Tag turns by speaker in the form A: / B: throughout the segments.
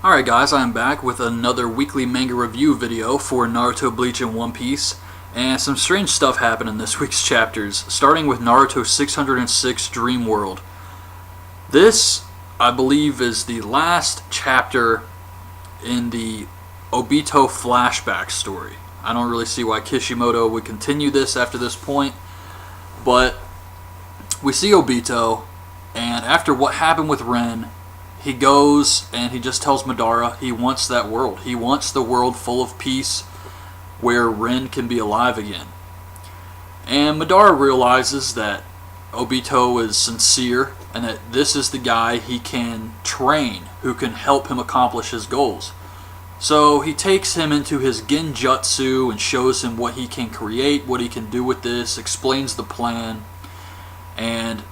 A: Alright guys, I am back with another weekly manga review video for Naruto, Bleach, and One Piece. And some strange stuff happened in this week's chapters, starting with Naruto 606 Dream World. This, I believe, is the last chapter in the Obito flashback story. I don't really see why Kishimoto would continue this after this point, but we see Obito, and after what happened with Ren, he goes and he just tells Madara he wants that world. He wants the world full of peace where Ren can be alive again. And Madara realizes that Obito is sincere and that this is the guy he can train who can help him accomplish his goals. So he takes him into his genjutsu and shows him what he can create, what he can do with this, explains the plan, and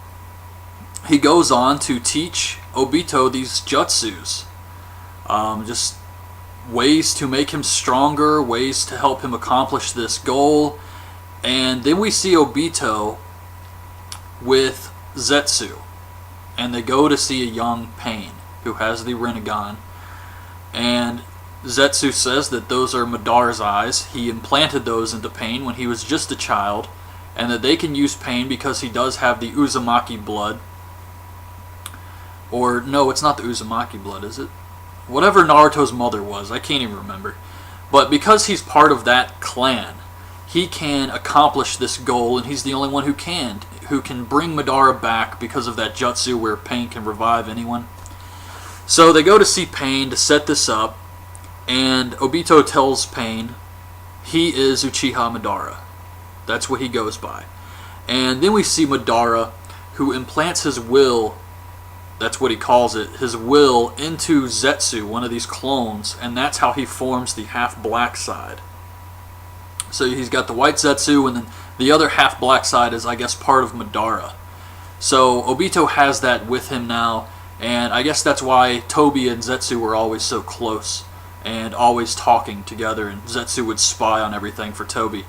A: he goes on to teach Obito these jutsus. Just ways to make him stronger, ways to help him accomplish this goal. And then we see Obito with Zetsu. And they go to see a young Pain who has the Rinnegan. And Zetsu says that those are Madara's eyes. He implanted those into Pain when he was just a child. And that they can use Pain because he does have the Uzumaki blood. Or, no, it's not the Uzumaki blood, is it? Whatever Naruto's mother was, I can't even remember. But because he's part of that clan, he can accomplish this goal, and he's the only one who can bring Madara back because of that jutsu where Pain can revive anyone. So they go to see Pain to set this up, and Obito tells Pain he is Uchiha Madara. That's what he goes by. And then we see Madara, who implants his will, that's what he calls it, his will into Zetsu, one of these clones, and that's how he forms the half-black side. So he's got the white Zetsu, and then the other half-black side is, I guess, part of Madara. So Obito has that with him now, and I guess that's why Tobi and Zetsu were always so close, and always talking together, and Zetsu would spy on everything for Tobi.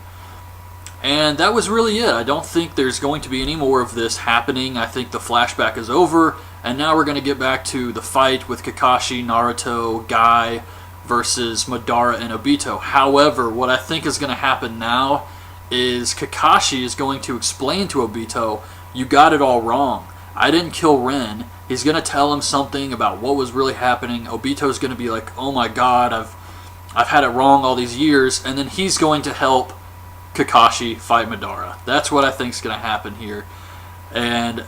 A: And that was really it. I don't think there's going to be any more of this happening. I think the flashback is over, and now we're going to get back to the fight with Kakashi, Naruto, Guy versus Madara and Obito. However, what I think is going to happen now is Kakashi is going to explain to Obito, you got it all wrong. I didn't kill Ren. He's going to tell him something about what was really happening. Obito's going to be like, oh my god, I've had it wrong all these years, and then he's going to help Kakashi fight Madara. That's what I think is going to happen here. And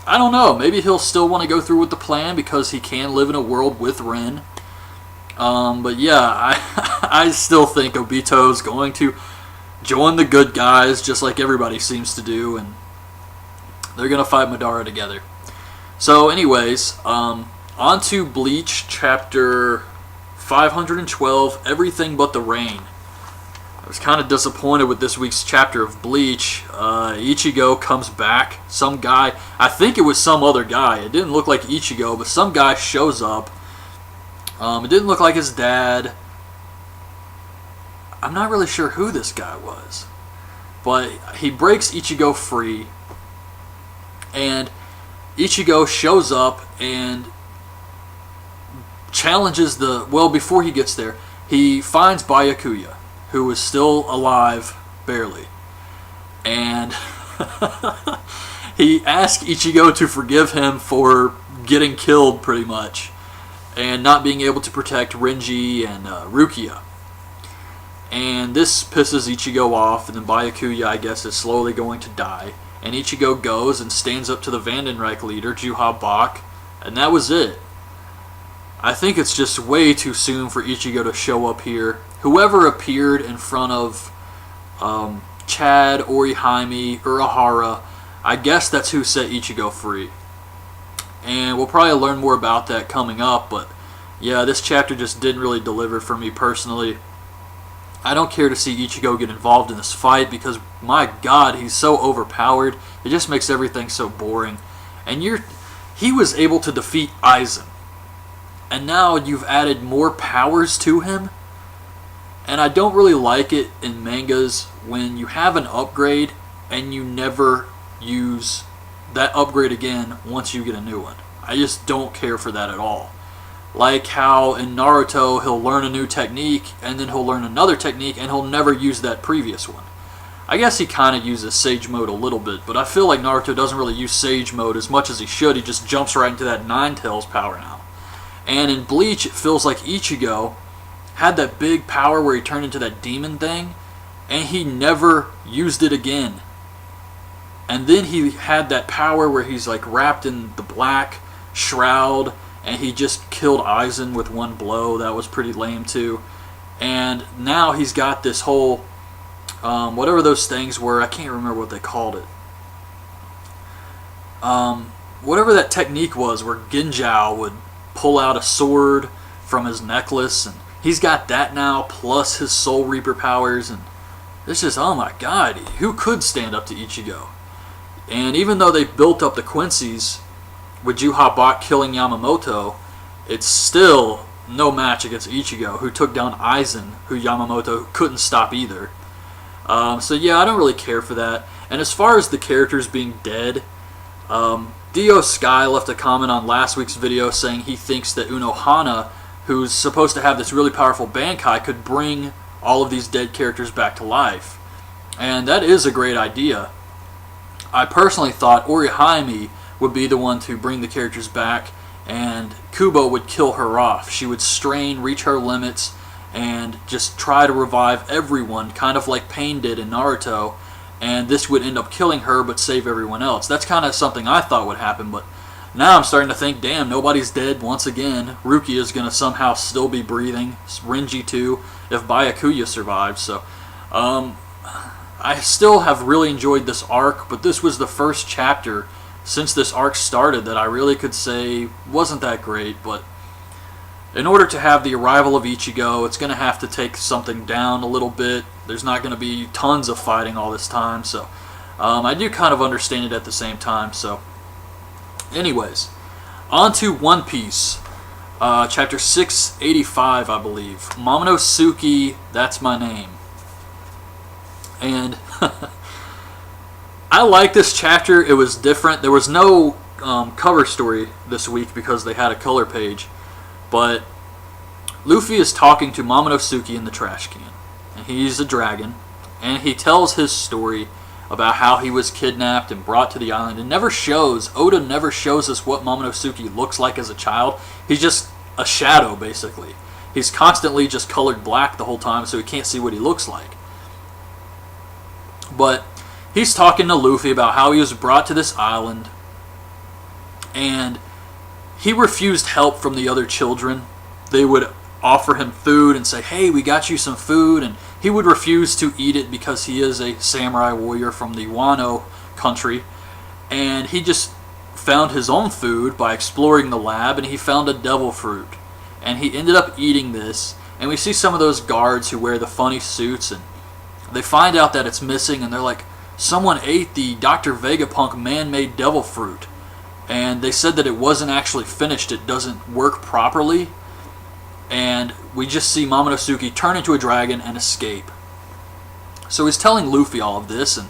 A: I don't know, maybe he'll still want to go through with the plan because he can live in a world with Ren. But yeah, I still think Obito's going to join the good guys just like everybody seems to do, and they're going to fight Madara together. So anyways, on to Bleach chapter 512, Everything But the Rain. I was kind of disappointed with this week's chapter of Bleach. Ichigo comes back. Some guy, I think it was some other guy. It didn't look like Ichigo, but some guy shows up. It didn't look like his dad. I'm not really sure who this guy was. But he breaks Ichigo free. And Ichigo shows up and challenges well, before he gets there, he finds Byakuya, who is still alive, barely. And he asks Ichigo to forgive him for getting killed, pretty much, and not being able to protect Renji and Rukia. And this pisses Ichigo off, and then Byakuya, I guess, is slowly going to die. And Ichigo goes and stands up to the Vandenreich leader, Juha Bach, and that was it. I think it's just way too soon for Ichigo to show up here. Whoever appeared in front of Chad, Orihime, Urahara, I guess that's who set Ichigo free. And we'll probably learn more about that coming up, but yeah, this chapter just didn't really deliver for me personally. I don't care to see Ichigo get involved in this fight because, my god, he's so overpowered. It just makes everything so boring. And he was able to defeat Aizen. And now you've added more powers to him? And I don't really like it in mangas when you have an upgrade and you never use that upgrade again once you get a new one. I just don't care for that at all. Like how in Naruto he'll learn a new technique and then he'll learn another technique and he'll never use that previous one. I guess he kind of uses Sage Mode a little bit, but I feel like Naruto doesn't really use Sage Mode as much as he should. He just jumps right into that Nine Tails power now. And in Bleach, it feels like Ichigo had that big power where he turned into that demon thing, and he never used it again. And then he had that power where he's like wrapped in the black shroud, and he just killed Aizen with one blow. That was pretty lame too. And now he's got this whole, whatever those things were, I can't remember what they called it. Whatever that technique was where Genjao would pull out a sword from his necklace, and he's got that now, plus his Soul Reaper powers, and it's just, oh my god, who could stand up to Ichigo? And even though they built up the Quincy's with Juha killing Yamamoto, it's still no match against Ichigo, who took down Aizen, who Yamamoto couldn't stop either. So yeah, I don't really care for that. And as far as the characters being dead, Dio Sky left a comment on last week's video saying he thinks that Unohana, who's supposed to have this really powerful Bankai, could bring all of these dead characters back to life. And that is a great idea. I personally thought Orihime would be the one to bring the characters back, and Kubo would kill her off. She would strain, reach her limits, and just try to revive everyone, kind of like Pain did in Naruto, and this would end up killing her but save everyone else. That's kind of something I thought would happen, but now I'm starting to think, damn, nobody's dead once again. Rukia is going to somehow still be breathing. Renji too, if Byakuya survives. So, I still have really enjoyed this arc, but this was the first chapter since this arc started that I really could say wasn't that great. But in order to have the arrival of Ichigo, it's going to have to take something down a little bit. There's not going to be tons of fighting all this time, so I do kind of understand it at the same time. So, anyways, on to One Piece, chapter 685, I believe. Momonosuke, that's my name. And I like this chapter. It was different. There was no cover story this week because they had a color page. But Luffy is talking to Momonosuke in the trash can. And he's a dragon. And he tells his story about how he was kidnapped and brought to the island. It never shows, Oda never shows us what Momonosuke looks like as a child. He's just a shadow, basically. He's constantly just colored black the whole time, so we can't see what he looks like. But he's talking to Luffy about how he was brought to this island, and he refused help from the other children. They would offer him food and say, hey, we got you some food, and he would refuse to eat it because he is a samurai warrior from the Wano country, and he just found his own food by exploring the lab, and he found a devil fruit, and he ended up eating this. And we see some of those guards who wear the funny suits, and they find out that it's missing, and they're like, someone ate the Dr. Vegapunk man-made devil fruit, and they said that it wasn't actually finished, it doesn't work properly. And we just see Momonosuke turn into a dragon and escape. So he's telling Luffy all of this, and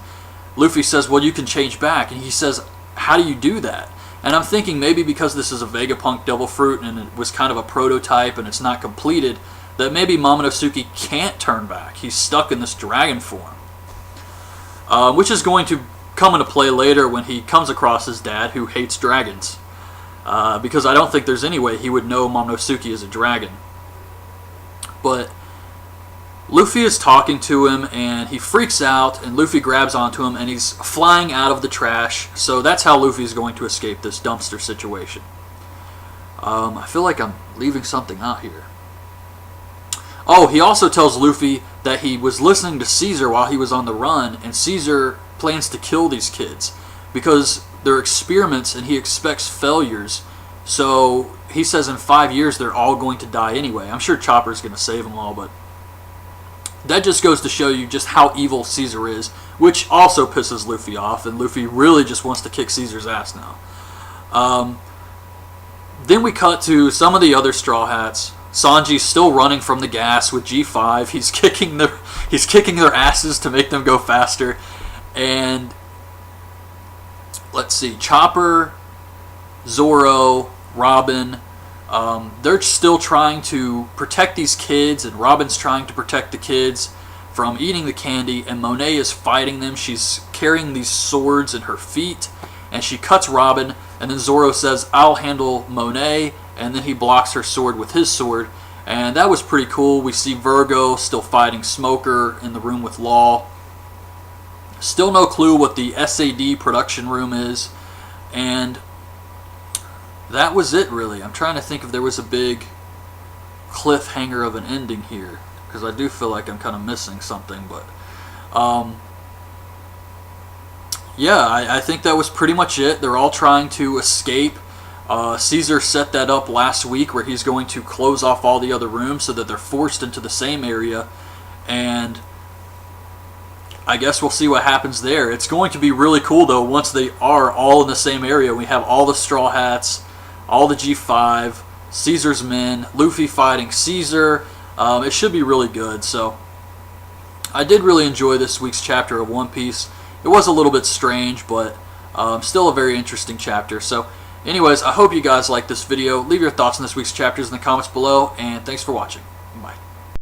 A: Luffy says, well, you can change back. And he says, how do you do that? And I'm thinking maybe because this is a Vegapunk devil fruit and it was kind of a prototype and it's not completed, that maybe Momonosuke can't turn back. He's stuck in this dragon form. Which is going to come into play later when he comes across his dad, who hates dragons. Because I don't think there's any way he would know Momonosuke is a dragon. But Luffy is talking to him, and he freaks out, and Luffy grabs onto him, and he's flying out of the trash. So that's how Luffy is going to escape this dumpster situation. I feel like I'm leaving something out here. Oh, he also tells Luffy that he was listening to Caesar while he was on the run, and Caesar plans to kill these kids because they're experiments and he expects failures. So he says in 5 years they're all going to die anyway. I'm sure Chopper's going to save them all, but that just goes to show you just how evil Caesar is, which also pisses Luffy off, and Luffy really just wants to kick Caesar's ass now. Then we cut to some of the other Straw Hats. Sanji's still running from the gas with G5. He's kicking their asses to make them go faster. And let's see, Chopper, Zoro, Robin, They're still trying to protect these kids, and Robin's trying to protect the kids from eating the candy, and Monet is fighting them. She's carrying these swords in her feet, and she cuts Robin, and then Zoro says, "I'll handle Monet," and then he blocks her sword with his sword, and that was pretty cool. We see Virgo still fighting Smoker in the room with Law. Still no clue what the SAD production room is, and that was it, really. I'm trying to think if there was a big cliffhanger of an ending here, because I do feel like I'm kind of missing something, but yeah, I think that was pretty much it. They're all trying to escape. Caesar set that up last week where he's going to close off all the other rooms so that they're forced into the same area, and I guess we'll see what happens there. It's going to be really cool, though, once they are all in the same area. We have all the Straw Hats, all the G5, Caesar's men, Luffy fighting Caesar. It should be really good. So I did really enjoy this week's chapter of One Piece. It was a little bit strange, but still a very interesting chapter. So anyways, I hope you guys liked this video. Leave your thoughts on this week's chapters in the comments below, and thanks for watching.